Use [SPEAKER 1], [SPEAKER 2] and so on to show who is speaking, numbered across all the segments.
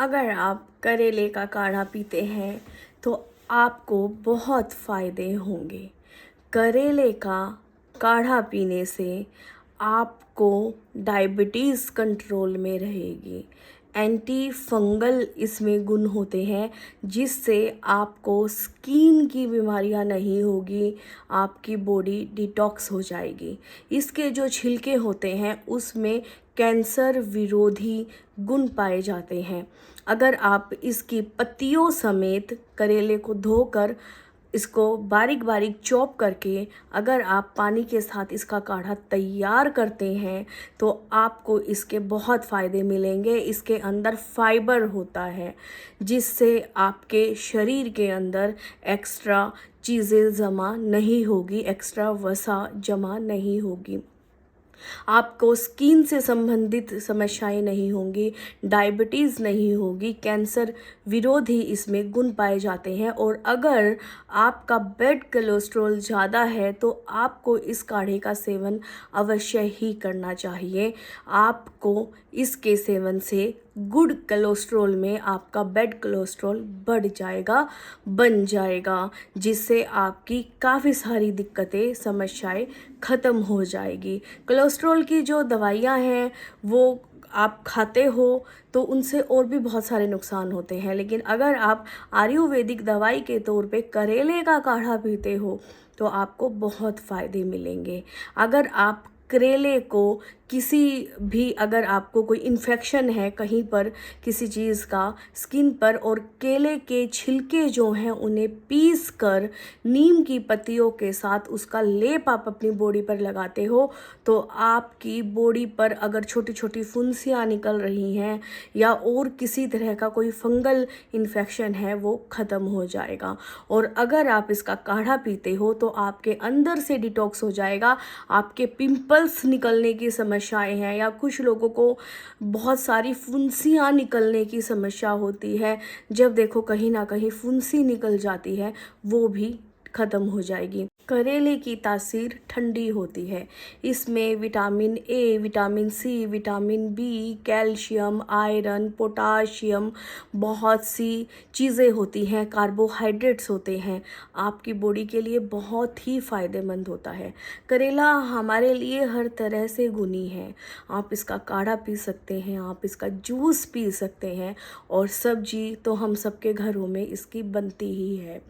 [SPEAKER 1] अगर आप करेले का काढ़ा पीते हैं तो आपको बहुत फ़ायदे होंगे। करेले का काढ़ा पीने से आपको डायबिटीज़ कंट्रोल में रहेगी। एंटी फंगल इसमें गुण होते हैं जिससे आपको स्किन की बीमारियां नहीं होगी, आपकी बॉडी डिटॉक्स हो जाएगी। इसके जो छिलके होते हैं उसमें कैंसर विरोधी गुण पाए जाते हैं। अगर आप इसकी पत्तियों समेत करेले को धोकर इसको बारीक बारीक चॉप करके अगर आप पानी के साथ इसका काढ़ा तैयार करते हैं तो आपको इसके बहुत फ़ायदे मिलेंगे। इसके अंदर फाइबर होता है जिससे आपके शरीर के अंदर एक्स्ट्रा चीज़ें जमा नहीं होगी, एक्स्ट्रा वसा जमा नहीं होगी। आपको स्किन से संबंधित समस्याएं नहीं होंगी, डायबिटीज़ नहीं होगी, कैंसर विरोधी इसमें गुण पाए जाते हैं। और अगर आपका ब्लड कोलेस्ट्रॉल ज़्यादा है तो आपको इस काढ़े का सेवन अवश्य ही करना चाहिए। आपको इसके सेवन से गुड कोलेस्ट्रॉल में आपका बैड कोलेस्ट्रॉल बढ़ जाएगा, बन जाएगा, जिससे आपकी काफ़ी सारी दिक्कतें, समस्याएं ख़त्म हो जाएगी। कोलेस्ट्रॉल की जो दवाइयाँ हैं वो आप खाते हो तो उनसे और भी बहुत सारे नुकसान होते हैं, लेकिन अगर आप आयुर्वेदिक दवाई के तौर पे करेले का काढ़ा पीते हो तो आपको बहुत फ़ायदे मिलेंगे। अगर आप करेले को किसी भी, अगर आपको कोई इन्फेक्शन है कहीं पर किसी चीज़ का स्किन पर, और केले के छिलके जो हैं उन्हें पीस कर नीम की पत्तियों के साथ उसका लेप आप अपनी बॉडी पर लगाते हो तो आपकी बॉडी पर अगर छोटी छोटी फुंसियाँ निकल रही हैं या और किसी तरह का कोई फंगल इन्फेक्शन है वो ख़त्म हो जाएगा। और अगर आप इसका काढ़ा पीते हो तो आपके अंदर से डिटॉक्स हो जाएगा। आपके पिंपल्स निकलने की समस्याएं हैं या कुछ लोगों को बहुत सारी फुंसियाँ निकलने की समस्या होती है, जब देखो कहीं ना कहीं फुंसी निकल जाती है, वो भी ख़त्म हो जाएगी। करेले की तासीर ठंडी होती है। इसमें vitamin A, vitamin C, vitamin B, calcium, iron, potassium, बहुत सी चीज़ें होती हैं, कार्बोहाइड्रेट्स होते हैं। आपकी बॉडी के लिए बहुत ही फ़ायदेमंद होता है। करेला हमारे लिए हर तरह से गुणी है। आप इसका काढ़ा पी सकते हैं, आप इसका जूस पी सकते हैं, और सब्जी तो हम सबके घरों में इसकी बनती ही है।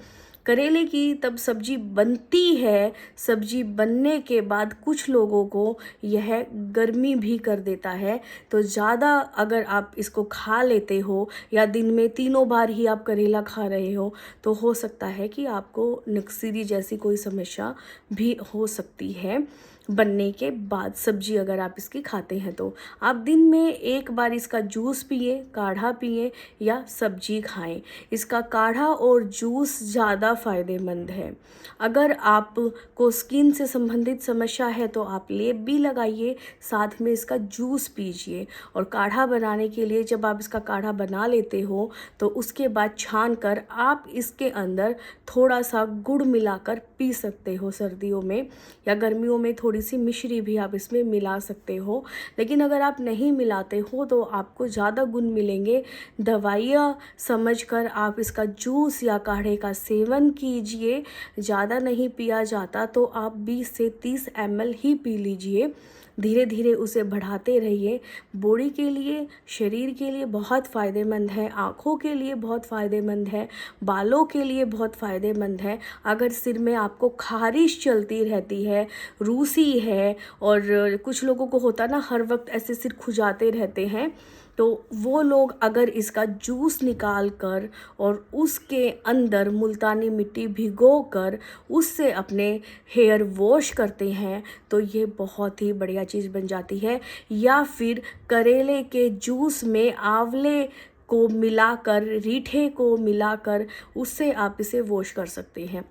[SPEAKER 1] करेले की तब सब्जी बनती है, सब्जी बनने के बाद कुछ लोगों को यह गर्मी भी कर देता है, तो ज़्यादा अगर आप इसको खा लेते हो या दिन में 3 बार ही आप करेला खा रहे हो तो हो सकता है कि आपको नक्सीदी जैसी कोई समस्या भी हो सकती है। बनने के बाद सब्जी अगर आप इसकी खाते हैं तो आप दिन में 1 बार इसका जूस पिए, काढ़ा पिए या सब्जी खाएं। इसका काढ़ा और जूस ज़्यादा फ़ायदेमंद है। अगर आपको स्किन से संबंधित समस्या है तो आप लेप भी लगाइए, साथ में इसका जूस पीजिए। और काढ़ा बनाने के लिए जब आप इसका काढ़ा बना लेते हो तो उसके बाद छान कर आप इसके अंदर थोड़ा सा गुड़ मिलाकर पी सकते हो सर्दियों में, या गर्मियों में थोड़ी सी मिश्री भी आप इसमें मिला सकते हो। लेकिन अगर आप नहीं मिलाते हो तो आपको ज़्यादा गुण मिलेंगे। दवाइयाँ समझकर आप इसका जूस या काढ़े का सेवन कीजिए। ज़्यादा नहीं पिया जाता तो आप 20 से 30 ml ही पी लीजिए। धीरे धीरे उसे बढ़ाते रहिए। बॉडी के लिए, शरीर के लिए बहुत फ़ायदेमंद है, आँखों के लिए बहुत फ़ायदेमंद है, बालों के लिए बहुत फ़ायदेमंद है। अगर सिर में आपको खारिश चलती रहती है, रूसी है, और कुछ लोगों को होता ना हर वक्त ऐसे सिर खुजाते रहते हैं, तो वो लोग अगर इसका जूस निकाल कर और उसके अंदर मुल्तानी मिट्टी भिगो कर उससे अपने हेयर वॉश करते हैं तो ये बहुत ही बढ़िया चीज़ बन जाती है। या फिर करेले के जूस में आंवले को मिलाकर, रीठे को मिलाकर उससे आप इसे वॉश कर सकते हैं।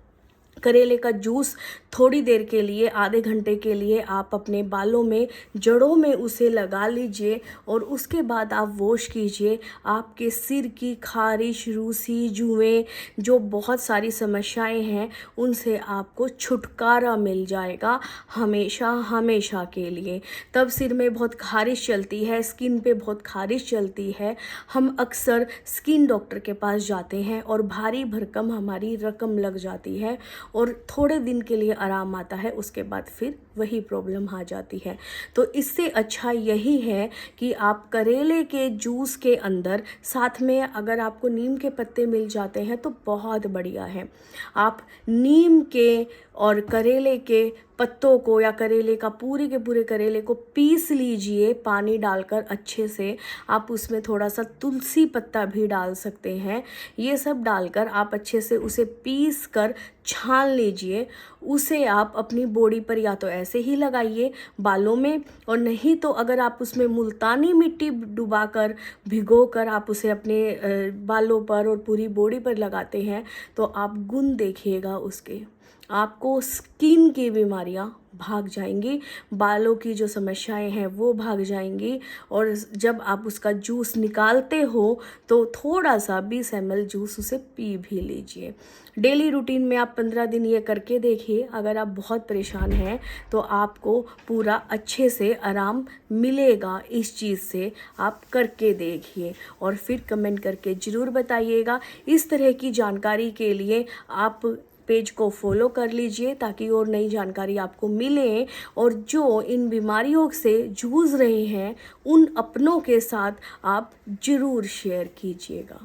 [SPEAKER 1] करेले का जूस थोड़ी देर के लिए, आधे घंटे के लिए आप अपने बालों में, जड़ों में उसे लगा लीजिए और उसके बाद आप वॉश कीजिए। आपके सिर की खारिश, रूसी, जुएँ, जो बहुत सारी समस्याएं हैं, उनसे आपको छुटकारा मिल जाएगा हमेशा हमेशा के लिए। तब सिर में बहुत खारिश चलती है, स्किन पे बहुत खारिश चलती है, हम अक्सर स्किन डॉक्टर के पास जाते हैं और भारी भरकम हमारी रकम लग जाती है और थोड़े दिन के लिए आराम आता है, उसके बाद फिर वही प्रॉब्लम आ जाती है। तो इससे अच्छा यही है कि आप करेले के जूस के अंदर साथ में अगर आपको नीम के पत्ते मिल जाते हैं तो बहुत बढ़िया है। आप नीम के और करेले के पत्तों को या करेले का पूरे के पूरे करेले को पीस लीजिए पानी डालकर अच्छे से। आप उसमें थोड़ा सा तुलसी पत्ता भी डाल सकते हैं। ये सब डालकर आप अच्छे से उसे पीस कर छान लीजिए। उसे आप अपनी बॉडी पर या तो ऐसे ही लगाइए बालों में, और नहीं तो अगर आप उसमें मुल्तानी मिट्टी डुबाकर, भिगोकर आप उसे अपने बालों पर और पूरी बॉडी पर लगाते हैं तो आप गुण देखिएगा उसके, आपको स्किन की बीमारियां भाग जाएंगी, बालों की जो समस्याएं हैं वो भाग जाएंगी। और जब आप उसका जूस निकालते हो तो थोड़ा सा 20 ml जूस उसे पी भी लीजिए। डेली रूटीन में आप 15 दिन ये करके देखिए। अगर आप बहुत परेशान हैं तो आपको पूरा अच्छे से आराम मिलेगा इस चीज़ से। आप करके देखिए और फिर कमेंट करके ज़रूर बताइएगा। इस तरह की जानकारी के लिए आप पेज को फॉलो कर लीजिए ताकि और नई जानकारी आपको मिले, और जो इन बीमारियों से जूझ रहे हैं उन अपनों के साथ आप ज़रूर शेयर कीजिएगा।